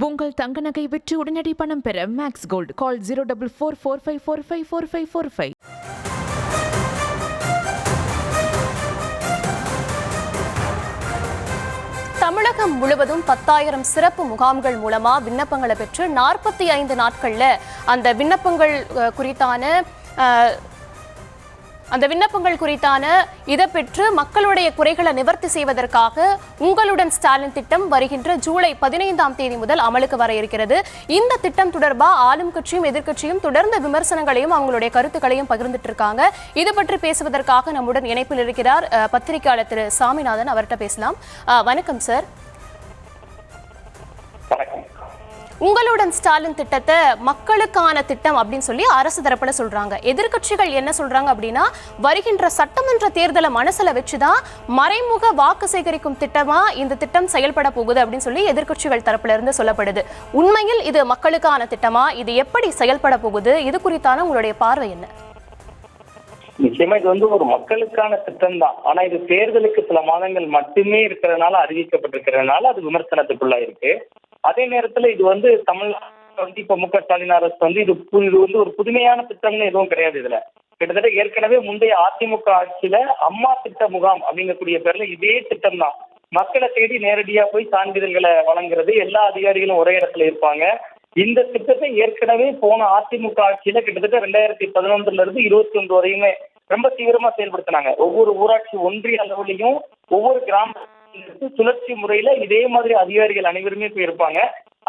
உங்கள் தங்க நகை விற்று உடனடி பணம் பெற மேக்ஸ் கோல்ட் கால் 04445454545. தமிழகம் முழுவதும் 10,000 சிறப்பு முகாம்கள் மூலமா விண்ணப்பங்களை பெற்று 45 நாட்கள்ல அந்த விண்ணப்பங்கள் குறித்தான இதை பெற்று மக்களுடைய குறைகளை நிவர்த்தி செய்வதற்காக உங்களுடன் ஸ்டாலின் திட்டம் வருகின்ற ஜூலை 15ஆம் தேதி முதல் அமலுக்கு வர இருக்கிறது. இந்த திட்டம் தொடர்பாக ஆளும் கட்சியும் எதிர்க்கட்சியும் தொடர்ந்து விமர்சனங்களையும் அவங்களுடைய கருத்துக்களையும் பகிர்ந்துட்டு இருக்காங்க. இது பற்றி பேசுவதற்காக நம்முடன் இணைப்பில் இருக்கிறார் பத்திரிகையாளர் திரு சாமிநாதன். அவர்கிட்ட பேசலாம். வணக்கம் சார். உங்களுடன் ஸ்டாலின் திட்டத்தை மக்களுக்கான திட்டம் அப்படின்னு சொல்லி அரசு தரப்புல சொல்றாங்க. எதிர்க்கட்சிகள் என்ன சொல்றாங்க அப்படின்னா, வருகின்ற சட்டமன்ற தேர்தலை மனசுல வச்சுதான் மறைமுக வாக்கு சேகரிக்கும் திட்டமா இந்த திட்டம் செயல்பட போகுது அப்படின்னு சொல்லி எதிர்க்கட்சிகள் தரப்புல இருந்து சொல்லப்படுது. உண்மையில் இது மக்களுக்கான திட்டமா? இது எப்படி செயல்பட போகுது? இது குறித்தான உங்களுடைய பார்வை என்ன? நிச்சயமா இது ஒரு மக்களுக்கான திட்டம் தான். ஆனா இது தேர்தலுக்கு சில மாதங்கள் மட்டுமே இருக்கிறதுனால, அறிவிக்கப்பட்டிருக்கிறதுனால அது விமர்சனத்துக்குள்ள இருக்கு. அதே நேரத்துல இது தமிழ்நாடு இப்ப மு க ஸ்டாலின் அரசு இது ஒரு புதுமையான திட்டம்னு எதுவும் கிடையாது. இதுல கிட்டத்தட்ட ஏற்கனவே முந்தைய அதிமுக ஆட்சியில அம்மா திட்ட முகாம் அப்படிங்கக்கூடிய பேர்ல இதே திட்டம் தான். மக்களை தேடி நேரடியா போய் சான்றிதழ்களை வழங்குறது, எல்லா அதிகாரிகளும் ஒரே இடத்துல இருப்பாங்க. இந்த திட்டத்தை ஏற்கனவே போன அதிமுக ஆட்சியில கிட்டத்தட்ட 2011 இருந்து 21 வரையுமே ரொம்ப தீவிரமா செயல்படுத்தினாங்க. ஒவ்வொரு ஊராட்சி ஒன்றிய அளவுலையும் ஒவ்வொரு கிராம சுழற்சி முறையில இதே மாதிரி அதிகாரிகள் அனைவருமே போயிருப்பாங்க.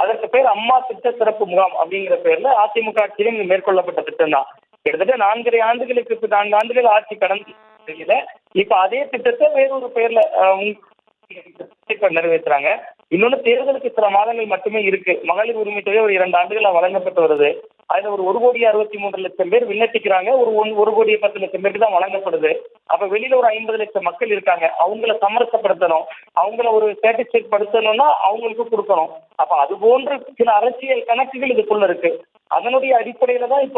அதற்கு பேர் அம்மா திட்ட சிறப்பு முகாம் அப்படிங்கிற பேர்ல அதிமுக ஆட்சியிலும் மேற்கொள்ளப்பட்ட திட்டம் தான். கிட்டத்தட்ட 4 ஆண்டுகள் ஆட்சி கடந்த இப்ப அதே திட்டத்தை வேறொரு பேர்ல நிறைவேற்றுறாங்க. இன்னொன்னு, தேர்தலுக்கு சில மாதங்கள் மட்டுமே இருக்கு. மகளிர் உரிமை தொகை ஒரு 2 ஆண்டுகள் வழங்கப்பட்டு வருது. அதுல ஒரு 1,63,00,000 பேர் விண்ணப்பிக்கிறாங்க. ஒரு 1,10,00,000 பேருக்கு தான் வழங்கப்படுது. அப்ப வெளியில ஒரு 50 லட்சம் மக்கள் இருக்காங்க. அவங்கள சமரசப்படுத்தணும், அவங்கள ஒரு சாட்டிஸ்ஃபைட் படுத்தணும்னா அவங்களுக்கு கொடுக்கணும். அப்ப அது போன்ற சில அரசியல் கணக்குகள் இதுக்குள்ள இருக்கு. அதனுடைய அடிப்படையில தான் இப்ப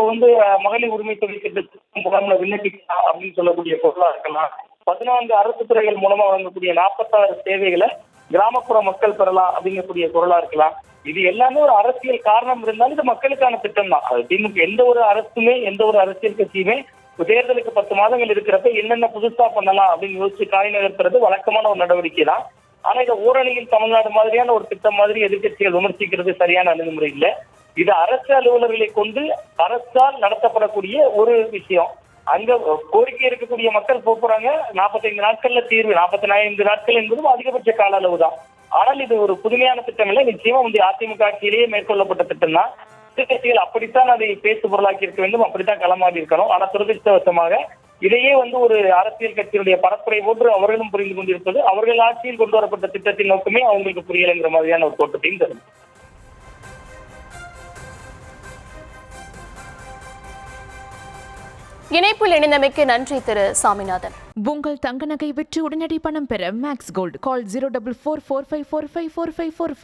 மகளிர் உரிமை தொகை திட்டத்தில் விண்ணப்பிக்கலாம் அப்படின்னு சொல்லக்கூடிய பொருளா இருக்கலாம். 14 அரசு துறைகள் மூலமா வழங்கக்கூடிய 46 சேவைகளை கிராமப்புற மக்கள் பெறலாம் அப்படிங்கக்கூடிய பொருளா இருக்கலாம். இது எல்லாமே ஒரு அரசியல் காரணம் இருந்தாலும் இது மக்களுக்கான திட்டம் தான். திமுக எந்த ஒரு அரசியல் கட்சியுமே தேர்தலுக்கு 10 மாதங்கள் இருக்கிறப்ப என்னென்ன புதுசா பண்ணலாம் அப்படின்னு யோசிச்சு காய் நகர்த்துறது வழக்கமான ஒரு நடவடிக்கை தான். ஆனா இதை ஓரணியில் தமிழ்நாடு மாதிரியான ஒரு திட்டம் மாதிரி எதிர்கட்சிகள் விமர்சிக்கிறது சரியான அணுகுமுறை இல்லை. இது அரசு அலுவலர்களை கொண்டு அரசால் நடத்தப்படக்கூடிய ஒரு விஷயம். அங்க கோரிக்கை இருக்கக்கூடிய மக்கள் போறாங்க. 45 நாட்கள்ல தீர்வு. 45 நாட்கள் என்பதும் அதிகபட்ச கால அளவு தான். ஆனால் இது ஒரு புதுமையான திட்டம் இல்லை. நிச்சயமா அதிமுக ஆட்சியிலேயே மேற்கொள்ளப்பட்ட திட்டம் தான். எதிர்கட்சிகள் அப்படித்தான் அதை பேசு பொருளாக்கி இருக்க வேண்டும், அப்படித்தான் களமாடி இருக்கணும். ஆனா துரதிருஷ்டவசமாக இதையே ஒரு அரசியல் கட்சியினுடைய பரப்புரை போன்று அவர்களும் புரிந்து கொண்டிருப்பது, அவர்கள் ஆட்சியில் கொண்டு வரப்பட்ட திட்டத்தின் நோக்கமே அவங்களுக்கு புரியலைங்கிற மாதிரியான ஒரு தோற்றத்தையும் தரும். இணைப்பில் இணைந்தமைக்கு நன்றி திரு சாமிநாதன். உங்கள் தங்க நகை விற்று உடனடி பணம் பெற மேக்ஸ் கோல்ட் கால் 04445454545.